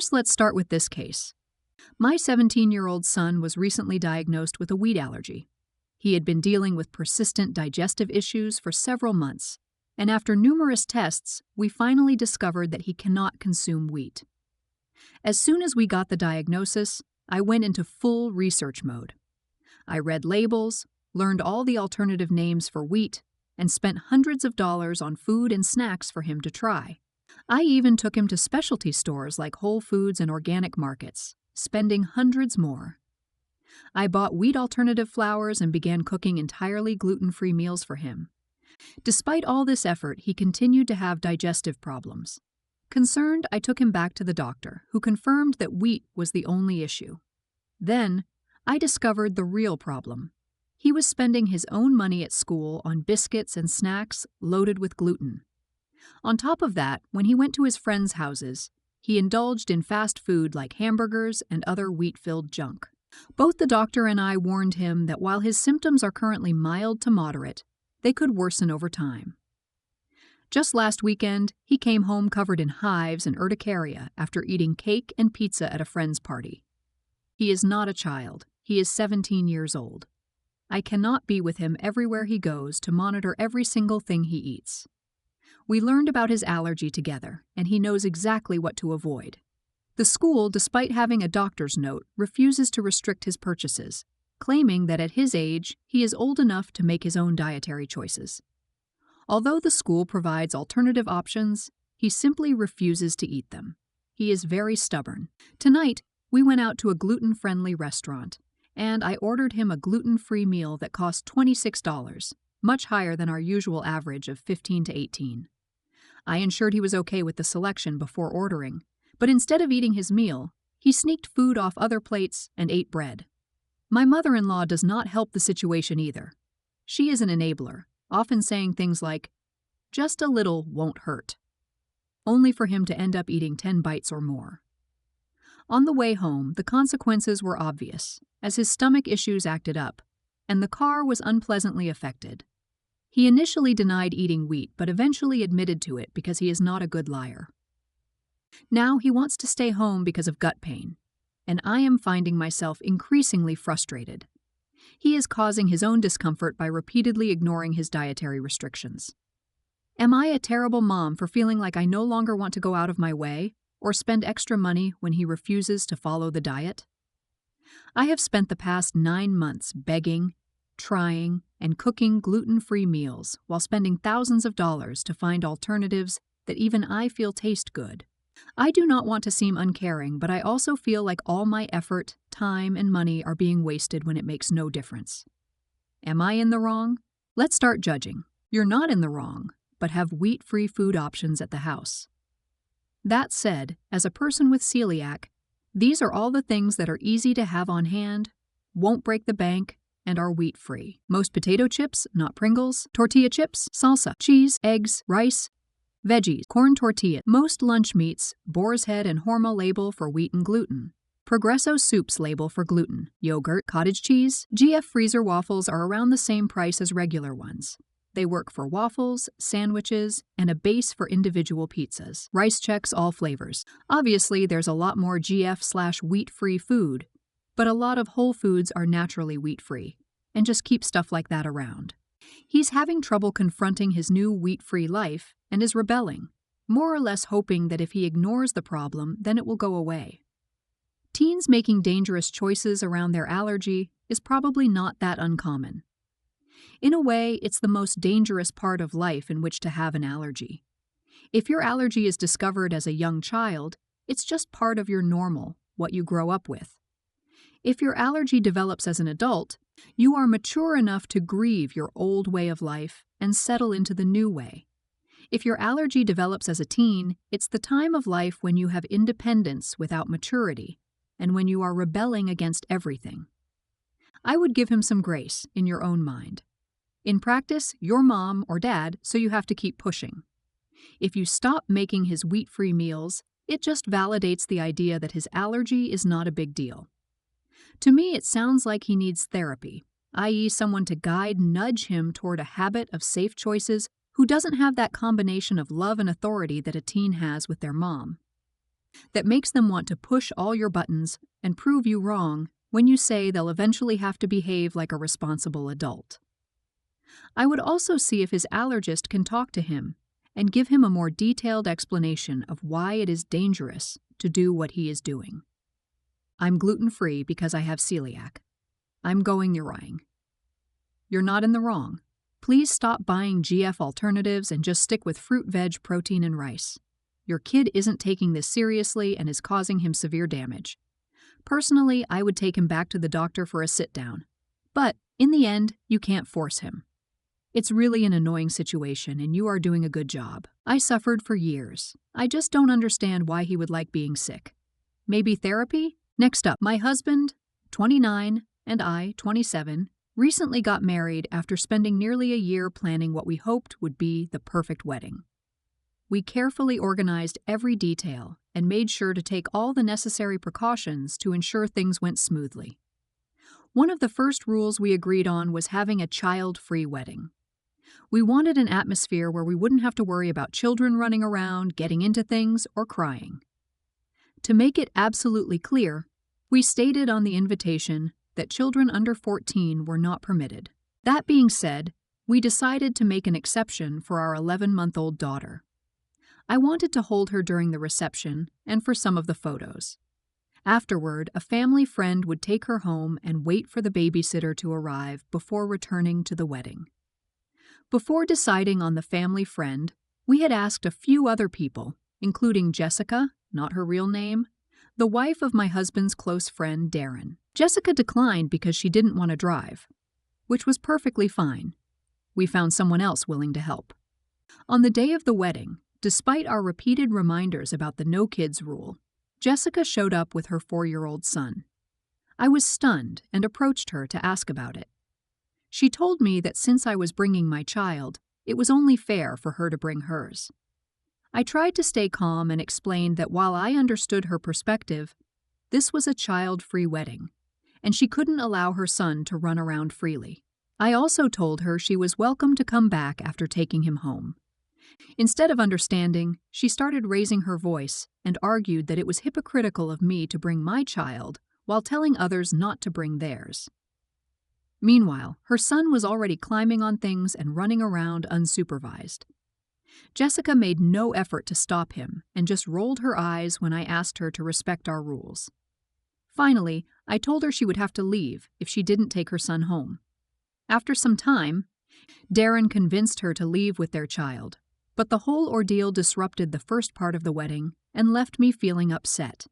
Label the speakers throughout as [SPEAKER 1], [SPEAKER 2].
[SPEAKER 1] First, let's start with this case. My 17-year-old son was recently diagnosed with a wheat allergy. He had been dealing with persistent digestive issues for several months, and after numerous tests, we finally discovered that he cannot consume wheat. As soon as we got the diagnosis, I went into full research mode. I read labels, learned all the alternative names for wheat, and spent hundreds of dollars on food and snacks for him to try. I even took him to specialty stores like Whole Foods and organic markets, spending hundreds more. I bought wheat alternative flours and began cooking entirely gluten-free meals for him. Despite all this effort, he continued to have digestive problems. Concerned, I took him back to the doctor, who confirmed that wheat was the only issue. Then, I discovered the real problem. He was spending his own money at school on biscuits and snacks loaded with gluten. On top of that, when he went to his friends' houses, he indulged in fast food like hamburgers and other wheat-filled junk. Both the doctor and I warned him that while his symptoms are currently mild to moderate, they could worsen over time. Just last weekend, he came home covered in hives and urticaria after eating cake and pizza at a friend's party. He is not a child. He is 17 years old. I cannot be with him everywhere he goes to monitor every single thing he eats. We learned about his allergy together, and he knows exactly what to avoid. The school, despite having a doctor's note, refuses to restrict his purchases, claiming that at his age, he is old enough to make his own dietary choices. Although the school provides alternative options, he simply refuses to eat them. He is very stubborn. Tonight, we went out to a gluten-friendly restaurant, and I ordered him a gluten-free meal that cost $26, much higher than our usual average of $15 to $18. I ensured he was okay with the selection before ordering, but instead of eating his meal, he sneaked food off other plates and ate bread. My mother-in-law does not help the situation either. She is an enabler, often saying things like, "Just a little won't hurt," only for him to end up eating 10 bites or more. On the way home, the consequences were obvious, as his stomach issues acted up, and the car was unpleasantly affected. He initially denied eating wheat, but eventually admitted to it because he is not a good liar. Now he wants to stay home because of gut pain, and I am finding myself increasingly frustrated. He is causing his own discomfort by repeatedly ignoring his dietary restrictions. Am I a terrible mom for feeling like I no longer want to go out of my way or spend extra money when he refuses to follow the diet? I have spent the past 9 months begging, trying, and cooking gluten-free meals while spending thousands of dollars to find alternatives that even I feel taste good. I do not want to seem uncaring, but I also feel like all my effort, time, and money are being wasted when it makes no difference. Am I in the wrong? Let's start judging. You're not in the wrong, but have wheat-free food options at the house. That said, as a person with celiac, these are all the things that are easy to have on hand, won't break the bank, and are wheat-free. Most potato chips, not Pringles, tortilla chips, salsa, cheese, eggs, rice, veggies, corn tortilla. Most lunch meats, Boar's Head and Hormel label for wheat and gluten. Progresso soups label for gluten. Yogurt, cottage cheese, GF freezer waffles are around the same price as regular ones. They work for waffles, sandwiches, and a base for individual pizzas. Rice checks all flavors. Obviously, there's a lot more GF/wheat-free food, but a lot of whole foods are naturally wheat-free, and just keep stuff like that around. He's having trouble confronting his new wheat-free life and is rebelling, more or less hoping that if he ignores the problem, then it will go away. Teens making dangerous choices around their allergy is probably not that uncommon. In a way, it's the most dangerous part of life in which to have an allergy. If your allergy is discovered as a young child, it's just part of your normal, what you grow up with. If your allergy develops as an adult, you are mature enough to grieve your old way of life and settle into the new way. If your allergy develops as a teen, it's the time of life when you have independence without maturity, and when you are rebelling against everything. I would give him some grace in your own mind. In practice, you're mom or dad, so you have to keep pushing. If you stop making his wheat-free meals, it just validates the idea that his allergy is not a big deal. To me, it sounds like he needs therapy, i.e. someone to nudge him toward a habit of safe choices who doesn't have that combination of love and authority that a teen has with their mom. that makes them want to push all your buttons and prove you wrong when you say they'll eventually have to behave like a responsible adult. I would also see if his allergist can talk to him and give him a more detailed explanation of why it is dangerous to do what he is doing. I'm gluten-free because I have celiac. I'm going urine. You're not in the wrong. Please stop buying GF alternatives and just stick with fruit, veg, protein, and rice. Your kid isn't taking this seriously and is causing him severe damage. Personally, I would take him back to the doctor for a sit-down. But, in the end, you can't force him. It's really an annoying situation and you are doing a good job. I suffered for years. I just don't understand why he would like being sick. Maybe therapy? Next up, my husband, 29, and I, 27, recently got married after spending nearly a year planning what we hoped would be the perfect wedding. We carefully organized every detail and made sure to take all the necessary precautions to ensure things went smoothly. One of the first rules we agreed on was having a child-free wedding. We wanted an atmosphere where we wouldn't have to worry about children running around, getting into things, or crying. To make it absolutely clear, we stated on the invitation that children under 14 were not permitted. That being said, we decided to make an exception for our 11-month-old daughter. I wanted to hold her during the reception and for some of the photos. Afterward, a family friend would take her home and wait for the babysitter to arrive before returning to the wedding. Before deciding on the family friend, we had asked a few other people, including Jessica, not her real name, the wife of my husband's close friend, Darren. Jessica declined because she didn't want to drive, which was perfectly fine. We found someone else willing to help. On the day of the wedding, despite our repeated reminders about the no kids rule, Jessica showed up with her 4-year-old son. I was stunned and approached her to ask about it. She told me that since I was bringing my child, it was only fair for her to bring hers. I tried to stay calm and explained that while I understood her perspective, this was a child-free wedding, and she couldn't allow her son to run around freely. I also told her she was welcome to come back after taking him home. Instead of understanding, she started raising her voice and argued that it was hypocritical of me to bring my child while telling others not to bring theirs. Meanwhile, her son was already climbing on things and running around unsupervised. Jessica made no effort to stop him and just rolled her eyes when I asked her to respect our rules. Finally, I told her she would have to leave if she didn't take her son home. After some time, Darren convinced her to leave with their child, but the whole ordeal disrupted the first part of the wedding and left me feeling upset.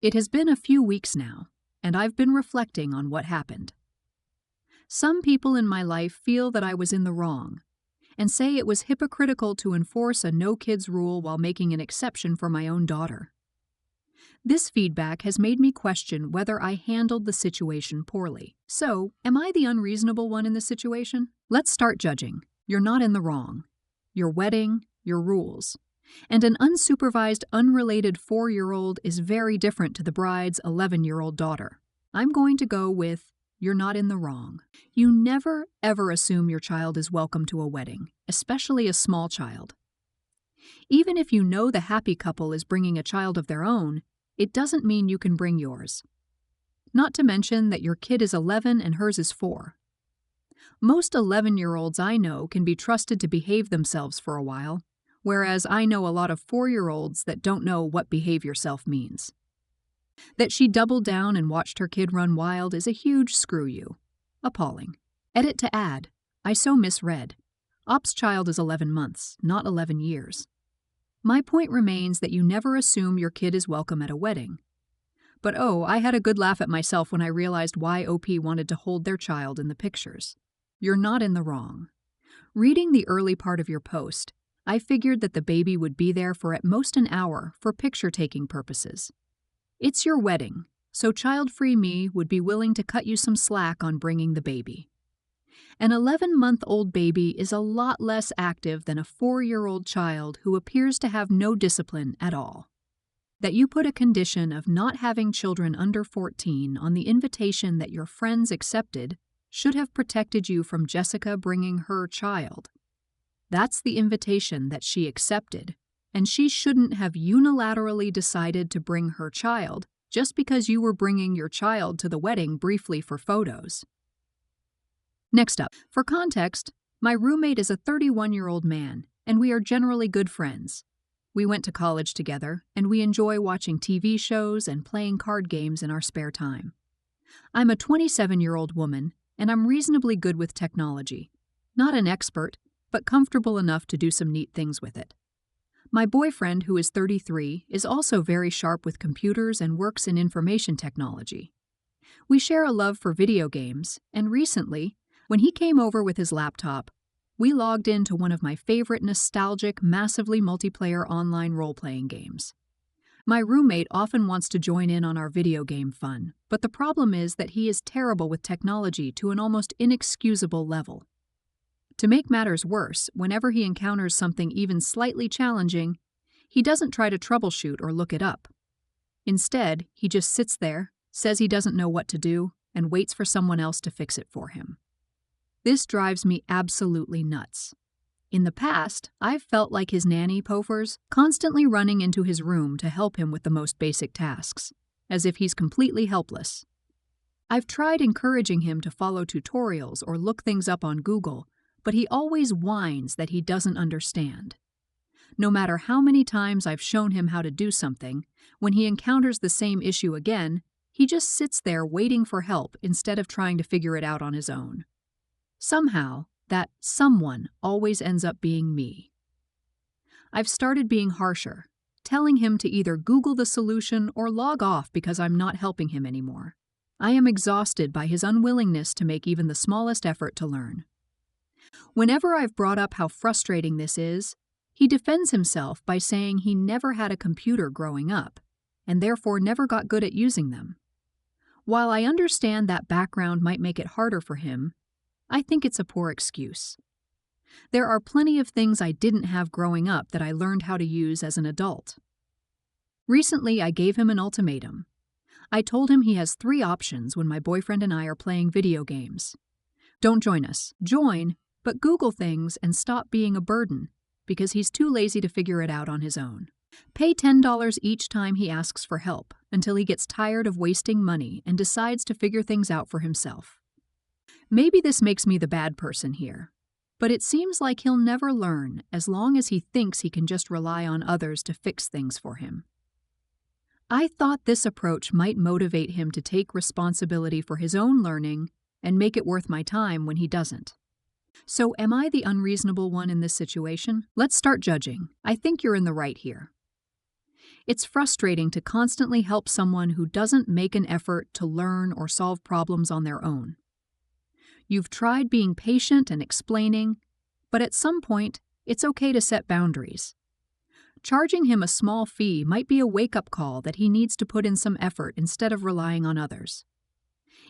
[SPEAKER 1] It has been a few weeks now, and I've been reflecting on what happened. Some people in my life feel that I was in the wrong, and say it was hypocritical to enforce a no-kids rule while making an exception for my own daughter. This feedback has made me question whether I handled the situation poorly. So, am I the unreasonable one in this situation? Let's start judging. You're not in the wrong. Your wedding, your rules. And an unsupervised, unrelated 4-year-old is very different to the bride's 11-year-old daughter. I'm going to go with you're not in the wrong. You never, ever assume your child is welcome to a wedding, especially a small child. Even if you know the happy couple is bringing a child of their own, it doesn't mean you can bring yours. Not to mention that your kid is 11 and hers is 4. Most 11-year-olds I know can be trusted to behave themselves for a while, whereas I know a lot of 4-year-olds that don't know what behave yourself means. That she doubled down and watched her kid run wild is a huge screw you. Appalling. Edit to add. I so misread. Op's child is 11 months, not 11 years. My point remains that you never assume your kid is welcome at a wedding. But I had a good laugh at myself when I realized why OP wanted to hold their child in the pictures. You're not in the wrong. Reading the early part of your post, I figured that the baby would be there for at most an hour for picture-taking purposes. It's your wedding, so child-free me would be willing to cut you some slack on bringing the baby. An 11-month-old baby is a lot less active than a 4-year-old child who appears to have no discipline at all. That you put a condition of not having children under 14 on the invitation that your friends accepted should have protected you from Jessica bringing her child. That's the invitation that she accepted, and she shouldn't have unilaterally decided to bring her child just because you were bringing your child to the wedding briefly for photos. Next up, for context, my roommate is a 31-year-old man, and we are generally good friends. We went to college together, and we enjoy watching TV shows and playing card games in our spare time. I'm a 27-year-old woman, and I'm reasonably good with technology. Not an expert, but comfortable enough to do some neat things with it. My boyfriend, who is 33, is also very sharp with computers and works in information technology. We share a love for video games, and recently, when he came over with his laptop, we logged into one of my favorite nostalgic, massively multiplayer online role-playing games. My roommate often wants to join in on our video game fun, but the problem is that he is terrible with technology to an almost inexcusable level. To make matters worse, whenever he encounters something even slightly challenging, he doesn't try to troubleshoot or look it up. Instead, he just sits there, says he doesn't know what to do, and waits for someone else to fix it for him. This drives me absolutely nuts. In the past, I've felt like his nanny pofers, constantly running into his room to help him with the most basic tasks, as if he's completely helpless. I've tried encouraging him to follow tutorials or look things up on Google, but he always whines that he doesn't understand. No matter how many times I've shown him how to do something, when he encounters the same issue again, he just sits there waiting for help instead of trying to figure it out on his own. Somehow, that someone always ends up being me. I've started being harsher, telling him to either Google the solution or log off because I'm not helping him anymore. I am exhausted by his unwillingness to make even the smallest effort to learn. Whenever I've brought up how frustrating this is, he defends himself by saying he never had a computer growing up, and therefore never got good at using them. While I understand that background might make it harder for him, I think it's a poor excuse. There are plenty of things I didn't have growing up that I learned how to use as an adult. Recently, I gave him an ultimatum. I told him he has 3 options when my boyfriend and I are playing video games. Don't join us. Join, but Google things and stop being a burden, because he's too lazy to figure it out on his own. Pay $10 each time he asks for help, until he gets tired of wasting money and decides to figure things out for himself. Maybe this makes me the bad person here, but it seems like he'll never learn as long as he thinks he can just rely on others to fix things for him. I thought this approach might motivate him to take responsibility for his own learning and make it worth my time when he doesn't. So am I the unreasonable one in this situation? Let's start judging. I think you're in the right here. It's frustrating to constantly help someone who doesn't make an effort to learn or solve problems on their own. You've tried being patient and explaining, but at some point, it's okay to set boundaries. Charging him a small fee might be a wake-up call that he needs to put in some effort instead of relying on others.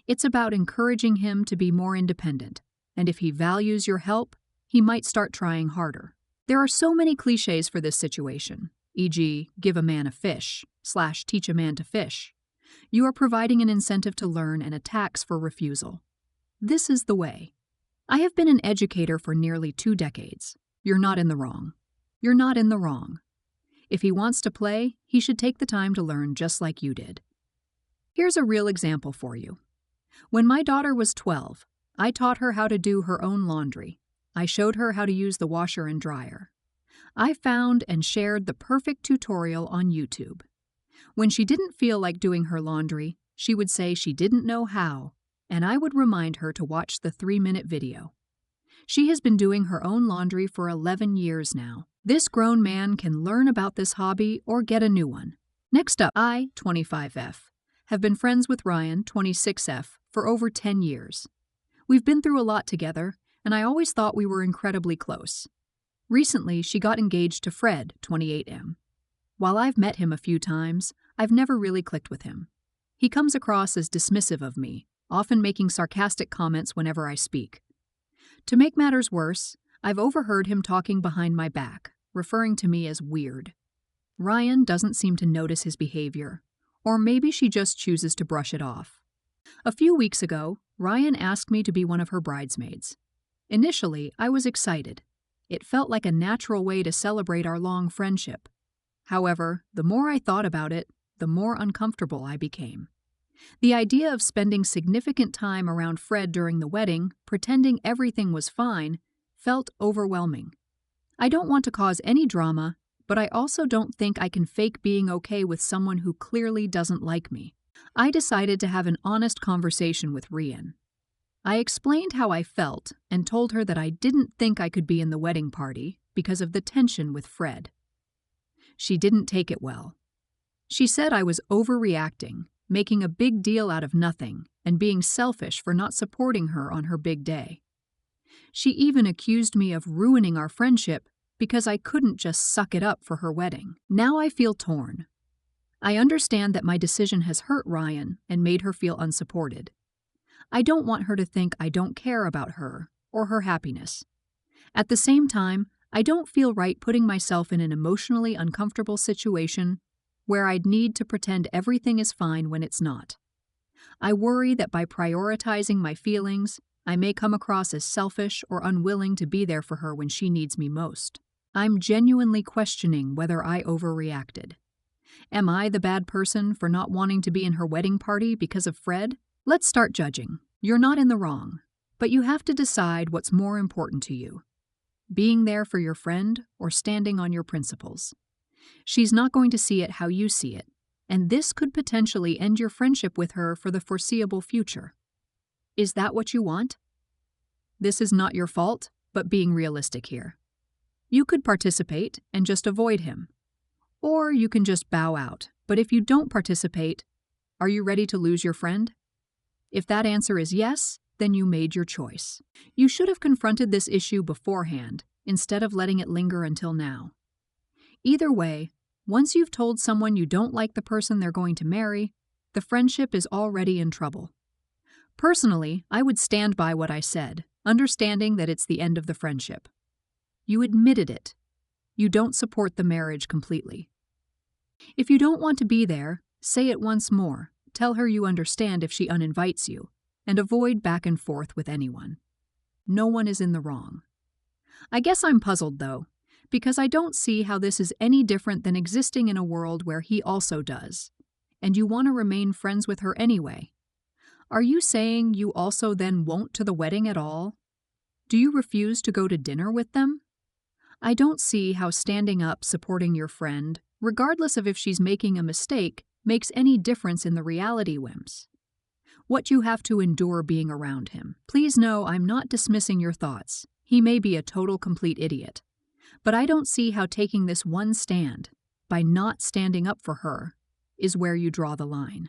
[SPEAKER 1] It's about encouraging him to be more independent, and if he values your help, he might start trying harder. There are so many cliches for this situation, e.g., give a man a fish, / teach a man to fish. You are providing an incentive to learn and a tax for refusal. This is the way. I have been an educator for nearly 2 decades. You're not in the wrong. You're not in the wrong. If he wants to play, he should take the time to learn just like you did. Here's a real example for you. When my daughter was 12, I taught her how to do her own laundry. I showed her how to use the washer and dryer. I found and shared the perfect tutorial on YouTube. When she didn't feel like doing her laundry, she would say she didn't know how, and I would remind her to watch the 3-minute video. She has been doing her own laundry for 11 years now. This grown man can learn about this hobby or get a new one. Next up, I, 25F, have been friends with Ryan, 26F, for over 10 years. We've been through a lot together, and I always thought we were incredibly close. Recently, she got engaged to Fred, 28M. While I've met him a few times, I've never really clicked with him. He comes across as dismissive of me, often making sarcastic comments whenever I speak. To make matters worse, I've overheard him talking behind my back, referring to me as weird. Ryan doesn't seem to notice his behavior, or maybe she just chooses to brush it off. A few weeks ago, Ryan asked me to be one of her bridesmaids. Initially, I was excited. It felt like a natural way to celebrate our long friendship. However, the more I thought about it, the more uncomfortable I became. The idea of spending significant time around Fred during the wedding, pretending everything was fine, felt overwhelming. I don't want to cause any drama, but I also don't think I can fake being okay with someone who clearly doesn't like me. I decided to have an honest conversation with Rian. I explained how I felt and told her that I didn't think I could be in the wedding party because of the tension with Fred. She didn't take it well. She said I was overreacting, making a big deal out of nothing, and being selfish for not supporting her on her big day. She even accused me of ruining our friendship because I couldn't just suck it up for her wedding. Now I feel torn. I understand that my decision has hurt Ryan and made her feel unsupported. I don't want her to think I don't care about her or her happiness. At the same time, I don't feel right putting myself in an emotionally uncomfortable situation where I'd need to pretend everything is fine when it's not. I worry that by prioritizing my feelings, I may come across as selfish or unwilling to be there for her when she needs me most. I'm genuinely questioning whether I overreacted. Am I the bad person for not wanting to be in her wedding party because of Fred? Let's start judging. You're not in the wrong, but you have to decide what's more important to you: being there for your friend or standing on your principles. She's not going to see it how you see it, and this could potentially end your friendship with her for the foreseeable future. Is that what you want? This is not your fault, but being realistic here. You could participate and just avoid him. Or you can just bow out, but if you don't participate, are you ready to lose your friend? If that answer is yes, then you made your choice. You should have confronted this issue beforehand, instead of letting it linger until now. Either way, once you've told someone you don't like the person they're going to marry, the friendship is already in trouble. Personally, I would stand by what I said, understanding that it's the end of the friendship. You admitted it. You don't support the marriage completely. If you don't want to be there, say it once more. Tell her you understand if she uninvites you, and avoid back and forth with anyone. No one is in the wrong. I guess I'm puzzled, though, because I don't see how this is any different than existing in a world where he also does, and you want to remain friends with her anyway. Are you saying you also then won't to the wedding at all? Do you refuse to go to dinner with them? I don't see how standing up supporting your friend, regardless of if she's making a mistake, makes any difference in the reality, Wims. What you have to endure being around him. Please know I'm not dismissing your thoughts. He may be a total complete idiot. But I don't see how taking this one stand, by not standing up for her, is where you draw the line.